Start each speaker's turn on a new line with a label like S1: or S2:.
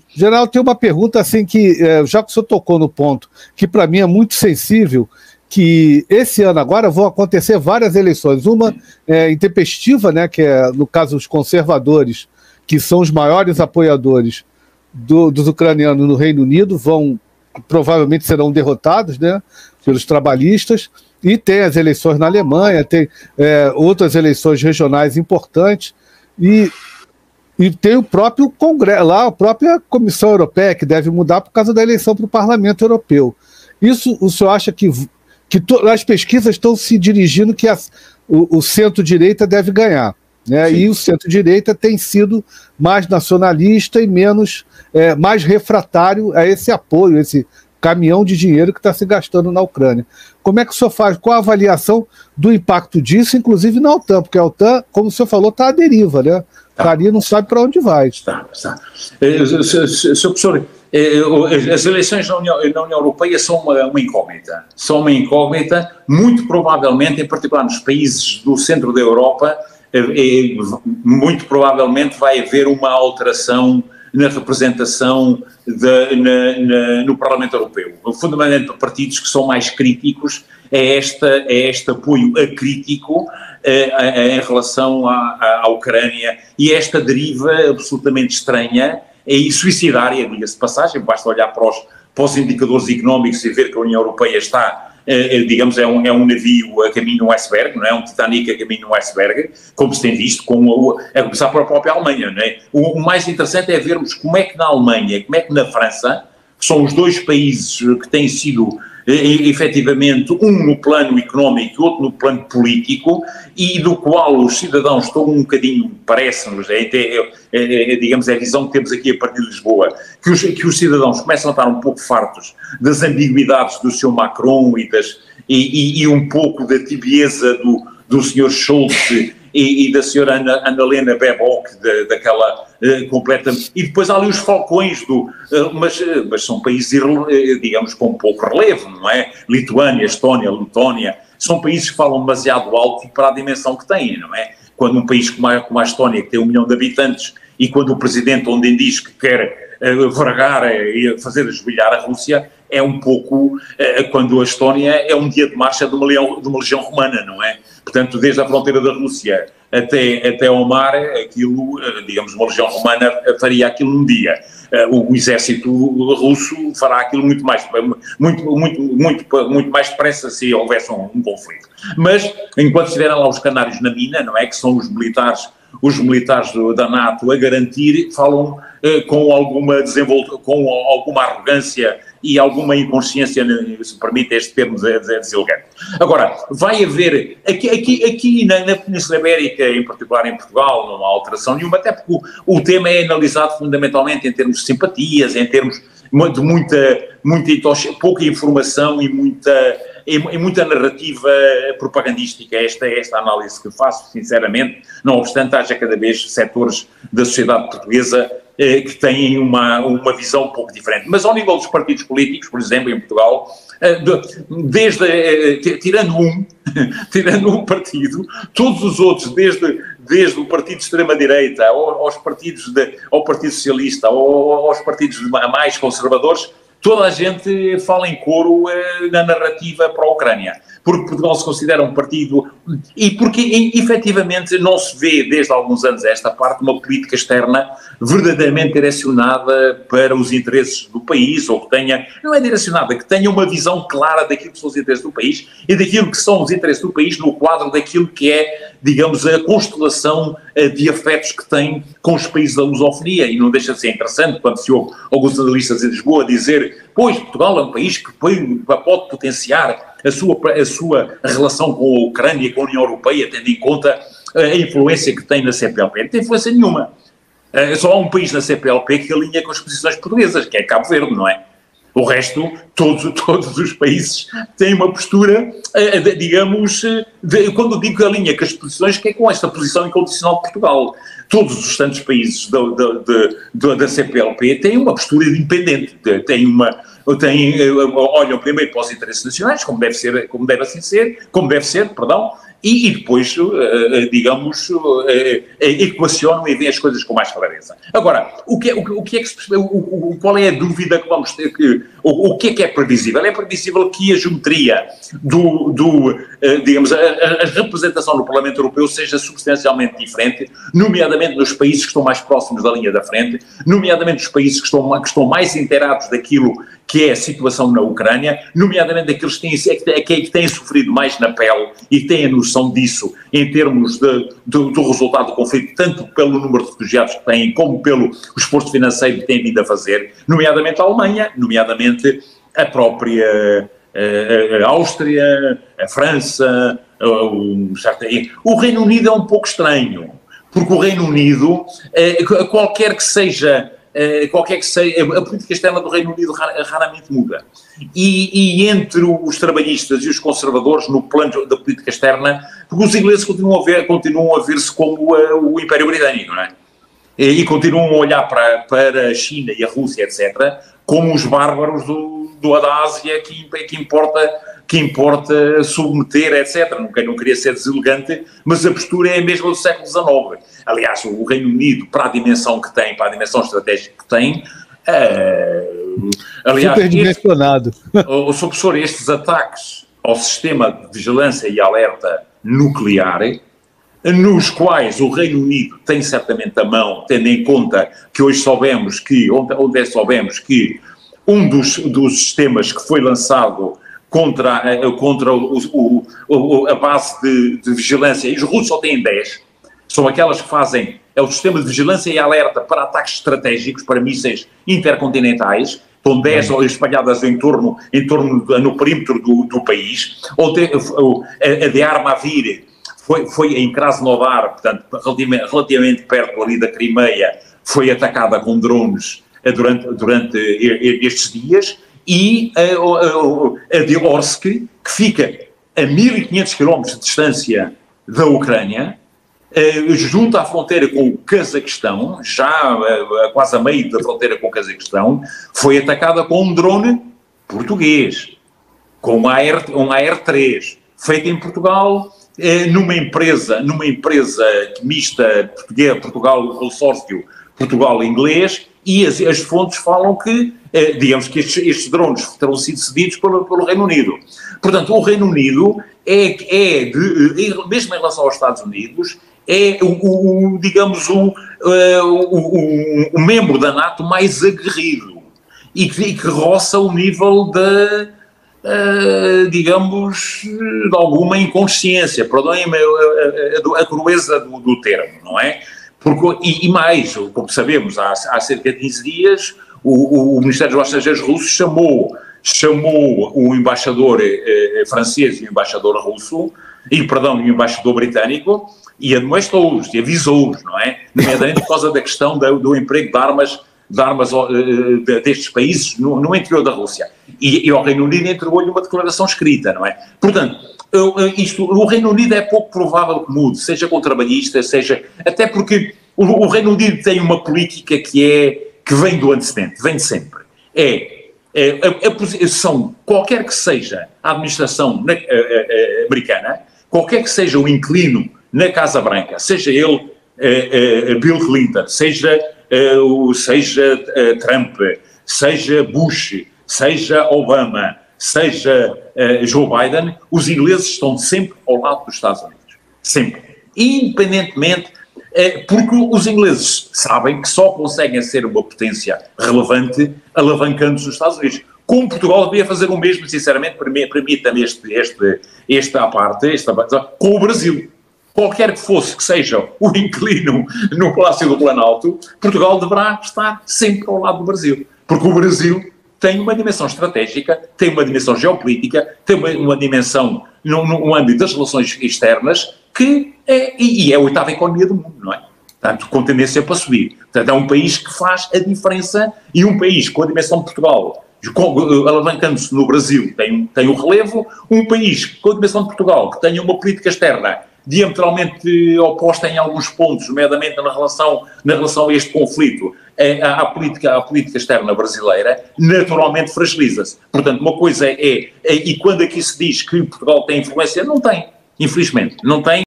S1: General, tem uma pergunta assim que, já que o senhor tocou no ponto, que para mim é muito sensível, que esse ano agora vão acontecer várias eleições, uma intempestiva, né, que é, no caso, os conservadores, que são os maiores apoiadores dos ucranianos no Reino Unido, provavelmente serão derrotados, né, pelos trabalhistas, e tem as eleições na Alemanha, tem outras eleições regionais importantes, e tem o próprio Congresso, lá a própria Comissão Europeia, que deve mudar por causa da eleição para o Parlamento Europeu. Isso, o senhor acha que as pesquisas estão se dirigindo que o centro-direita deve ganhar, né? E o centro-direita tem sido mais nacionalista e mais refratário a esse apoio, esse caminhão de dinheiro que está se gastando na Ucrânia. Como é que o senhor faz? Qual a avaliação do impacto disso, inclusive na OTAN? Porque a OTAN, como o senhor falou, está à deriva, né? Está ali, não sabe para onde vai.
S2: Está. Sr. Professor, as eleições na União Europeia são uma incógnita. São uma incógnita, muito provavelmente, em particular nos países do centro da Europa, muito provavelmente vai haver uma alteração na representação no Parlamento Europeu. Fundamentalmente para partidos que são mais críticos, este apoio acrítico em relação à Ucrânia, e esta deriva absolutamente estranha e suicidária, diga-se de passagem. Basta olhar para os indicadores económicos e ver que a União Europeia está, digamos, é um navio a caminho no iceberg, não é? Um Titanic a caminho no iceberg, como se tem visto, a começar pela própria Alemanha, não é? O mais interessante é vermos como é que na Alemanha, como é que na França, que são os dois países que têm sido efetivamente, um no plano económico e outro no plano político, e do qual os cidadãos estão um bocadinho, parece-nos, digamos, é a visão que temos aqui a partir de Lisboa, que os cidadãos começam a estar um pouco fartos das ambiguidades do seu Macron e um pouco da tibieza do Sr. Scholz e da senhora Annalena Baerbock, daquela completa... E depois há ali os falcões mas são países, digamos, com pouco relevo, não é? Lituânia, Estónia, Letónia, são países que falam demasiado alto para a dimensão que têm, não é? Quando um país como a Estónia, que tem 1 milhão de habitantes, e quando o presidente ontem diz que quer vergar e fazer ajoelhar a Rússia, é um pouco, quando a Estónia é um dia de marcha de uma legião romana, não é? Portanto, desde a fronteira da Rússia até ao mar, aquilo, digamos, uma legião romana faria aquilo num dia. O exército russo fará aquilo muito mais depressa se houvesse um conflito. Mas, enquanto estiverem lá os canários na mina, não é? Que são os militares da NATO a garantir, falam com alguma arrogância e alguma inconsciência, se permite este termo deselegante. Agora, vai haver, aqui na Península Ibérica, em particular em Portugal, não há alteração nenhuma, até porque o tema é analisado fundamentalmente em termos de simpatias, em termos de pouca informação e muita narrativa propagandística. Esta é esta análise que faço, sinceramente, não obstante haja cada vez setores da sociedade portuguesa que têm uma visão um pouco diferente. Mas ao nível dos partidos políticos, por exemplo, em Portugal, tirando um partido, todos os outros, desde o partido de extrema-direita ao Partido Socialista, aos partidos mais conservadores, toda a gente fala em coro na narrativa para a Ucrânia, porque Portugal se considera um partido, e porque efetivamente não se vê desde há alguns anos esta parte uma política externa verdadeiramente direcionada para os interesses do país, ou que tenha, não é direcionada, que tenha uma visão clara daquilo que são os interesses do país e daquilo que são os interesses do país no quadro daquilo que é, digamos, a constelação de afetos que tem com os países da lusofonia. E não deixa de ser interessante quando se ouve alguns analistas em Lisboa dizer: pois, Portugal é um país que pode potenciar a sua relação com a Ucrânia e com a União Europeia, tendo em conta a influência que tem na CPLP. Não tem influência nenhuma. Só há um país na CPLP que alinha com as posições portuguesas, que é Cabo Verde, não é? O resto, todos os países têm uma postura, digamos, quando eu digo que alinha com as posições, que é com esta posição incondicional de Portugal. Todos os restantes países da CPLP têm uma postura independente, olham primeiro para os interesses nacionais, como deve ser, e depois, digamos, equacionam e veem as coisas com mais clareza. Agora, qual é a dúvida que vamos ter? O que é previsível? É previsível que a geometria digamos, a representação no Parlamento Europeu seja substancialmente diferente, nomeadamente nos países que estão mais próximos da linha da frente, nomeadamente nos países que estão mais inteirados daquilo que é a situação na Ucrânia, nomeadamente daqueles que têm sofrido mais na pele e que têm a noção disso em termos do resultado do conflito, tanto pelo número de refugiados que têm, como pelo esforço financeiro que têm vindo a fazer, nomeadamente a Alemanha, nomeadamente a própria a Áustria, a França, o Reino Unido é um pouco estranho, porque o Reino Unido, qualquer que seja a política externa do Reino Unido raramente muda. E entre os trabalhistas e os conservadores no plano da política externa, porque os ingleses continuam a ver-se como o Império Britânico, não é? E continuam a olhar para a China e a Rússia, etc., como os bárbaros da Ásia que importa submeter, etc. Não queria ser deselegante, mas a postura é a mesma do século XIX. Aliás, o Reino Unido, para a dimensão que tem, para a dimensão estratégica que tem, aliás,
S1: superdimensionado.
S2: Sr. Professor, estes ataques ao sistema de vigilância e alerta nuclear, nos quais o Reino Unido tem certamente a mão, tendo em conta que hoje soubemos que um dos sistemas que foi lançado contra a base de vigilância, e os russos só têm 10, são aquelas que fazem, é o sistema de vigilância e alerta para ataques estratégicos, para mísseis intercontinentais, estão 10 espalhadas no perímetro do país, a de Armavir foi em Krasnodar, portanto, relativamente perto ali da Crimeia, foi atacada com drones durante estes dias, e a de Orsk, que fica a 1500 km de distância da Ucrânia, junto à fronteira com o Cazaquistão, já quase a meio da fronteira com o Cazaquistão, foi atacada com um drone português, com um AR-3, feito em Portugal, numa empresa mista Portugal consórcio Portugal-inglês, e as fontes falam que, digamos que estes drones terão sido cedidos pelo Reino Unido. Portanto, o Reino Unido mesmo em relação aos Estados Unidos, é o membro da NATO mais aguerrido e que roça o nível digamos, de alguma inconsciência, perdoem-me a crueza do termo, não é? E mais, como sabemos, há cerca de 15 dias, o Ministério dos Estrangeiros russo chamou o embaixador francês e o embaixador russo, o embaixador britânico, e admoestou-os, e avisou-os, não é? Nomeadamente por causa da questão do emprego de armas destes países no interior da Rússia. E ao Reino Unido entregou-lhe uma declaração escrita, não é? Portanto, o Reino Unido é pouco provável que mude, seja com trabalhistas, até porque o Reino Unido tem uma política que vem do antecedente, vem de sempre. Qualquer que seja a administração americana, qualquer que seja o inquilino na Casa Branca, seja ele Bill Clinton, seja Trump, seja Bush, seja Obama, seja Joe Biden, os ingleses estão sempre ao lado dos Estados Unidos. Sempre. Independentemente, porque os ingleses sabem que só conseguem ser uma potência relevante alavancando-se os Estados Unidos. Como Portugal devia fazer o mesmo, sinceramente, permita-me esta parte, com o Brasil. Qualquer que seja o inquilino no Palácio do Planalto, Portugal deverá estar sempre ao lado do Brasil. Porque o Brasil tem uma dimensão estratégica, tem uma dimensão geopolítica, tem uma dimensão no âmbito das relações externas que é a oitava economia do mundo, não é? Portanto, com tendência para subir. Portanto, é um país que faz a diferença, e um país com a dimensão de Portugal, alavancando-se no Brasil, tem um relevo. Um país com a dimensão de Portugal, que tem uma política externa diametralmente oposta em alguns pontos, nomeadamente na relação a este conflito, a política externa brasileira, naturalmente fragiliza-se. Portanto, uma coisa e quando aqui se diz que Portugal tem influência, não tem. infelizmente, não tem